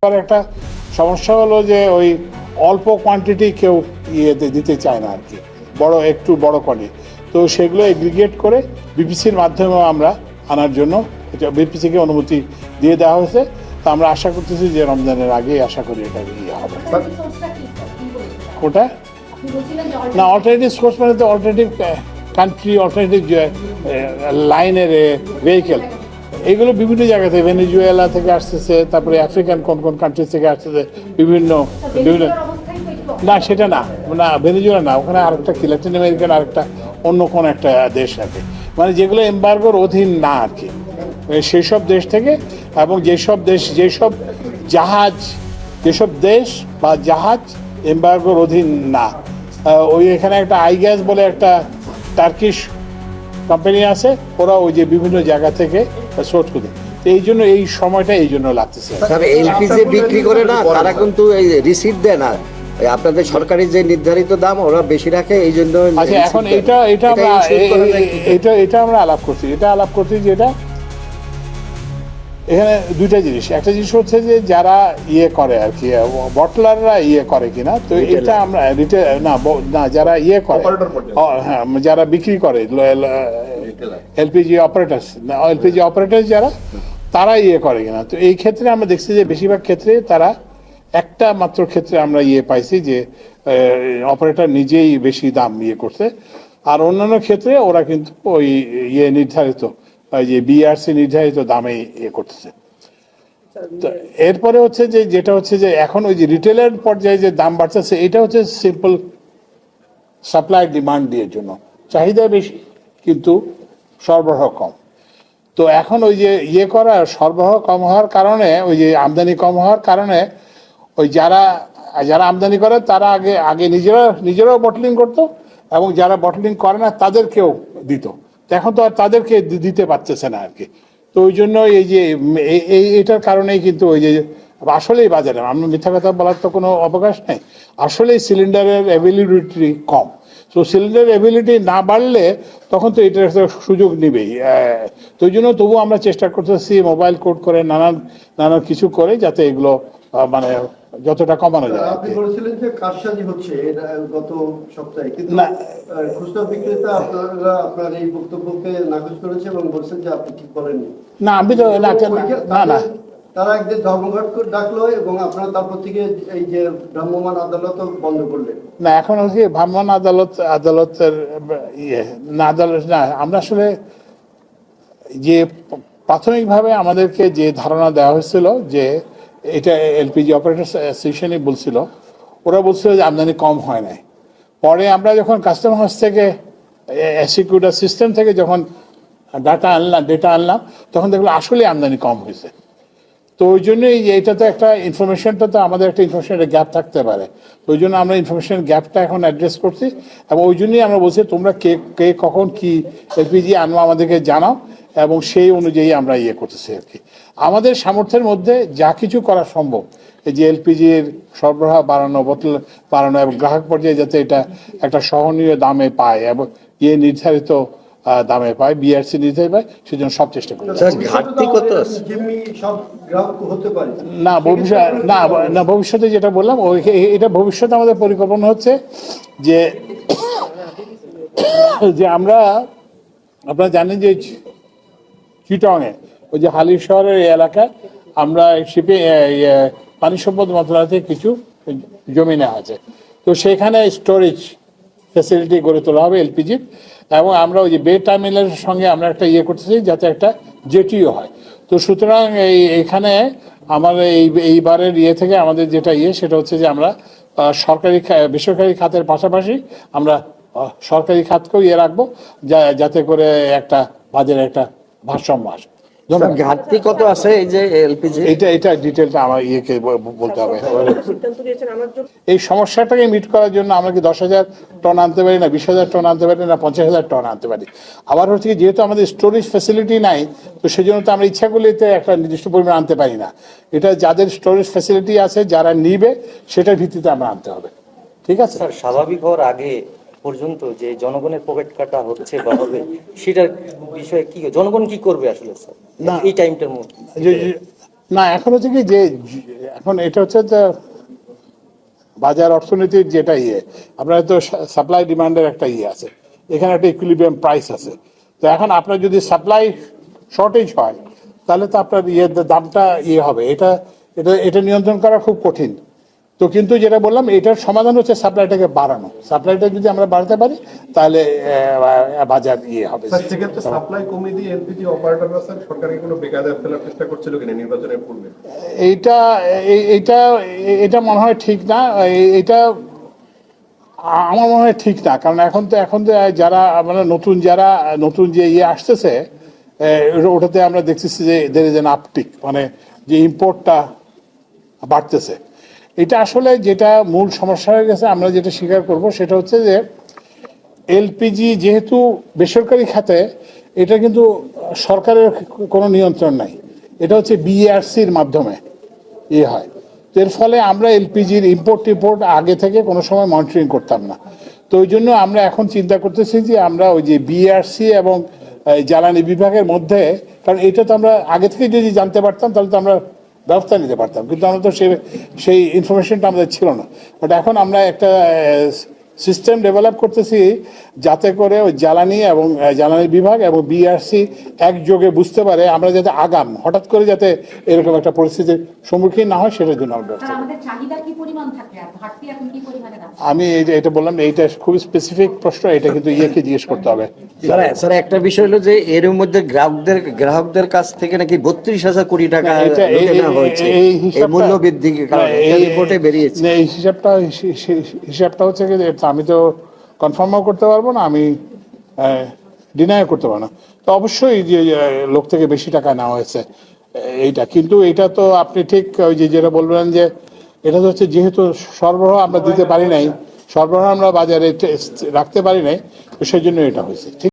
একটা সমস্যা হলো যে ওই অল্প কোয়ান্টিটি কেউ ইয়েতে দিতে চায় না আর কি, একটু বড় কোয়ান্টিটি। তো সেগুলো এগ্রিগেট করে বিপিসির মাধ্যমেও আমরা আনার জন্য বিপিসিকে অনুমতি দিয়ে দেওয়া হয়েছে। তো আমরা আশা করতেছি যে রমজানের আগে আশা করি এটা ইয়ে হবে। কোটা না অল্টারনেটিভ সোর্স মানে তো অল্টারনেটিভ কান্ট্রি, অল্টারনেটিভ লাইনের ভেহিকেল, এইগুলো বিভিন্ন জায়গা থেকে, ভেনেজুয়েলা থেকে আসতেছে, তারপরে আফ্রিকান কোন কোন কান্ট্রি থেকে আসতেছে বিভিন্ন বিভিন্ন না সেটা না না ভেনেজুয়েলা না, ওখানে আরেকটা কি ল্যাটিন আমেরিকান আরেকটা অন্য কোন একটা দেশ আছে, মানে যেগুলো এমবার্গোর অধীন না আর কি, সেই সব দেশ থেকে। এবং যেসব দেশ বা জাহাজ এমবার্গোর অধীন না, ওই এখানে একটা আইগ্যাস বলে একটা টার্কিশ কোম্পানি আছে, ওরা ওই যে বিভিন্ন জায়গা থেকে সোর্স করে। এই জন্য এই সময়টা এই জন্য লাগতেছে। এলপিজি বিক্রি করে না, তারা কিন্তু এই রিসিট দেয় না, আপনাদের সরকারি যে নির্ধারিত দাম ওরা বেশি রাখে, এই জন্য। আচ্ছা, এখন এটা আমরা আলাপ করছি যেটা এখানে দুইটা জিনিস। একটা জিনিস হচ্ছে যে যারা ইয়ে করে আর কি, বটলাররা ইয়ে করে কিনা, তো এটা আমরা না যারা ইয়ে করে, হ্যাঁ, যারা বিক্রি করে এলপিজি অপারেটর যারা, তারা ইয়ে করে কিনা। তো এই ক্ষেত্রে আমরা দেখছি যে বেশিরভাগ ক্ষেত্রে তারা একটা মাত্র ক্ষেত্রে আমরা ইয়ে পাইছি যে অপারেটর নিজেই বেশি দাম ইয়ে করছে, আর অন্যান্য ক্ষেত্রে ওরা কিন্তু ওই ইয়ে নির্ধারিত যে বিআরসি নির্ধারিত দামে ইয়ে করতেছে। তো এরপরে হচ্ছে যে যেটা হচ্ছে যে এখন ওই যে রিটেলের পর্যায়ে যে দাম বাড়তেছে, এটা হচ্ছে সিম্পল সাপ্লাই ডিমান্ড দিয়ে জন্য, চাহিদা বেশি কিন্তু সরবরাহ কম। তো এখন ওই যে ইয়ে করার সরবরাহ কম হওয়ার কারণে, ওই যে আমদানি কম হওয়ার কারণে, ওই যারা আমদানি করে তারা আগে নিজেরাও বটলিং করতো, এবং যারা বটলিং করে না তাদেরকেও দিত। এখন তো আর তাদেরকে দিতে পারতেছে না আর কি। তো ওই জন্য এই যে এইটার কারণেই কিন্তু ওই যে আসলেই বাজারে, আমরা মিথ্যা কথা বলার তো কোনো অবকাশ নেই, আসলেই সিলিন্ডারের অ্যাভেলেবিলিটি কম। তো সিলিন্ডার অ্যাভেলেবিলিটি না বাড়লে তখন তো এটার সুযোগ নেবেই। তো ওই জন্য তবুও আমরা চেষ্টা করতেছি মোবাইল কোড করে নানান কিছু করে যাতে এগুলো মানে যতটা কমানো যায়। আপনি বলেছিলেন যে কারসাজি হচ্ছে গত সপ্তাহে, কিন্তু খুচরা বিক্রেতা আপনার এই বক্তব্যকে নাকচ করেছে এবং বলছেন যে আপনি ঠিক করেননি। না, আমি তো না তারা একদিন ধর্মঘট ডাকলো এবং আপনারা তারপর থেকে এই যে ভ্রাম্যমাণ আদালত বন্ধ করলেন। না, এখন হচ্ছে ভ্রাম্যমাণ আদালতের আমরা আসলে যে প্রাথমিকভাবে আমাদেরকে যে ধারণা দেওয়া হয়েছিল যে এটা এলপিজি অপারেটর অ্যাসোসিয়েশনই বলছিল, ওরা বলছিল যে আমদানি কম হয় নাই। পরে আমরা যখন কাস্টম হাউস থেকে সিকিউরিটি সিস্টেম থেকে যখন ডেটা আনলাম তখন দেখলো আসলে আমদানি কম হয়েছে। তো ওই জন্যই এটা তো একটা ইনফরমেশনটা তো আমাদের একটা ইনফরমেশনের গ্যাপ থাকতে পারে, ওই জন্য আমরা ইনফরমেশন গ্যাপটা এখন অ্যাড্রেস করছি। এবং ওই জন্যই আমরা বলছি তোমরা কে কখন কি এলপিজি আনবো আমাদেরকে জানাও, এবং সেই অনুযায়ী আমরা ইয়ে করতেছি আর কি। আমাদের সামর্থ্যের মধ্যে যা কিছু করা সম্ভব, এই যে এলপিজির সরবরাহ বাড়ানো, বোতল বাড়ানো, এবং গ্রাহক পর্যায়ে যাতে এটা একটা সহনীয় দামে পায় এবং ইয়ে নির্ধারিত দামে পায়, বিআরসি নির্ধারিত পায়, সেজন্য সব চেষ্টা করি। না ভবিষ্যতে যেটা বললাম, এটা ভবিষ্যতে আমাদের পরিকল্পনা হচ্ছে যে আপনারা জানেন যে চিটংয়ে ওই যে হালির শহরের এই এলাকায় আমরা পানি সম্পদ মন্ত্রণালয় থেকে কিছু জমি নেওয়া আছে। তো সেখানে স্টোরেজ ফ্যাসিলিটি গড়ে তোলা হবে এলপিজির, এবং আমরা ওই যে বে টার্মিনালের সঙ্গে আমরা একটা ইয়ে করতেছি যাতে একটা জেটিও হয়। তো সুতরাং এইখানে আমার এইবারের ইয়ে থেকে আমাদের যেটা সেটা হচ্ছে যে আমরা বেসরকারি খাতের পাশাপাশি আমরা সরকারি খাতকেও রাখবো, যাতে করে একটা বাজারে একটা ভারসাম্য আসে। ঘাটতি কত আছে এই যে এলপিজি, এটা ডিটেলটা আমার বলতে হবে। এই সমস্যাটাকে মিট করার জন্য আমরা কি 10,000 টন আনতে পারি না, 20,000 টন আনতে পারি না, 50,000 টন আনতে পারি। আবার হচ্ছে যেহেতু আমাদের স্টোরেজ ফ্যাসিলিটি নাই, তো সেই জন্য তো আমরা ইচ্ছা করলেতে একটা নির্দিষ্ট পরিমাণ আনতে পারি না। এটা যাদের স্টোরেজ ফ্যাসিলিটি আছে, যারা নিবে, সেটার ভিত্তিতে আমরা আনতে হবে। ঠিক আছে স্যার, স্বাভাবিক হওয়ার আগে পর্যন্ত যে জনগণের পকেট কাটা হচ্ছে বা হবে, সেটার বিষয়ে কি জনগণ কি করবে আসলে স্যার এই টাইমটার মধ্যে? না, এখন হচ্ছে কি যে এখন এটা হচ্ছে যে বাজার অর্থনীতির যেটা আপনার তো সাপ্লাই ডিমান্ডের একটা আছে, এখানে একটা ইকুইলিব্রিয়াম প্রাইস আছে। তো এখন আপনার যদি সাপ্লাই শর্টেজ হয় তাহলে তো আপনার দামটা হবে, এটা এটা এটা নিয়ন্ত্রণ করা খুব কঠিন। তো কিন্তু যেটা বললাম এটার সমাধান হচ্ছে সাপ্লাইটাকে বাড়ানো। সাপ্লাইটা যদি আমরা বাড়াতে পারি তাহলে বাজার হবে। সেক্ষেত্রে সাপ্লাই কমিয়ে দিয়ে এলপিজি অপারেটররা স্যার সরকারকে কোনো বেকায়দায় ফেলার চেষ্টা করছিল কিনা নির্বাচনের পূর্বে? এইটা এইটা এটা মনে হয় ঠিক না। এটা আমার মনে হয় ঠিক না, কারণ এখন তো যারা মানে নতুন যে আসতেছে ওটাতে আমরা দেখতেছি যে দের ইজ এন আপটিক, মানে যে ইম্পোর্টটা বাড়তেছে। এটা আসলে যেটা মূল সমস্যা হয়ে গেছে, আমরা যেটা স্বীকার করব সেটা হচ্ছে যে এলপিজি যেহেতু বেসরকারি খাতে, এটা কিন্তু সরকারের কোনো নিয়ন্ত্রণ নাই, এটা হচ্ছে বিআরসির মাধ্যমে হয়। তো এর ফলে আমরা এলপিজির ইম্পোর্ট আগে থেকে কোনো সময় মনিটরিং করতাম না। তো ওই জন্য আমরা এখন চিন্তা করতেছি যে আমরা ওই যে বিআরসি এবং জ্বালানি বিভাগের মধ্যে, কারণ এটা তো আমরা আগে থেকে যদি জানতে পারতাম তাহলে তো আমরা ব্যবস্থা নিতে পারতাম, কিন্তু আমরা তো সেই ইনফরমেশনটা আমাদের ছিল না। বাট এখন আমরা একটা সিস্টেম ডেভেলপ করতেছি যাতে করে ওই জ্বালানি বিভাগ এবং বিআরসি একযোগে বুঝতে পারে, আমরা যাতে হঠাৎ করে যাতে এরকম একটা পরিস্থিতির সম্মুখীন না হয় সেটার জন্য আমরা ব্যবস্থা আমাদের চাহিদা কি পরিমাণ থাকে আর ঘাটতি এখন কি পরিমাণে আছে? আমি এটা বললাম, এইটা খুব স্পেসিফিক প্রশ্ন, এটা কিন্তু ইয়েকে জিজ্ঞেস করতে হবে। স্যার একটা বিষয় হলো যে এর মধ্যে গ্রাহকদের কাছ থেকে নাকি 32,000 কোটি টাকা লুটে নেওয়া হয়েছে এই মূল্য বৃদ্ধি রিপোর্টে বেরিয়েছে। এই হিসাবটা হচ্ছে কি, আমি তো কনফার্মও করতে পারবো না, আমি ডিনাই করতে পারবো না। তো অবশ্যই যে লোক থেকে বেশি টাকা নেওয়া হয়েছে এইটা, কিন্তু এটা তো আপনি ঠিক ওই যেটা বলবেন যে এটা তো হচ্ছে যেহেতু সরবরাহ আমরা দিতে পারি নাই, সরবরাহ আমরা বাজারে রাখতে পারি নাই, তো সেই জন্য এটা হয়েছে। ঠিক।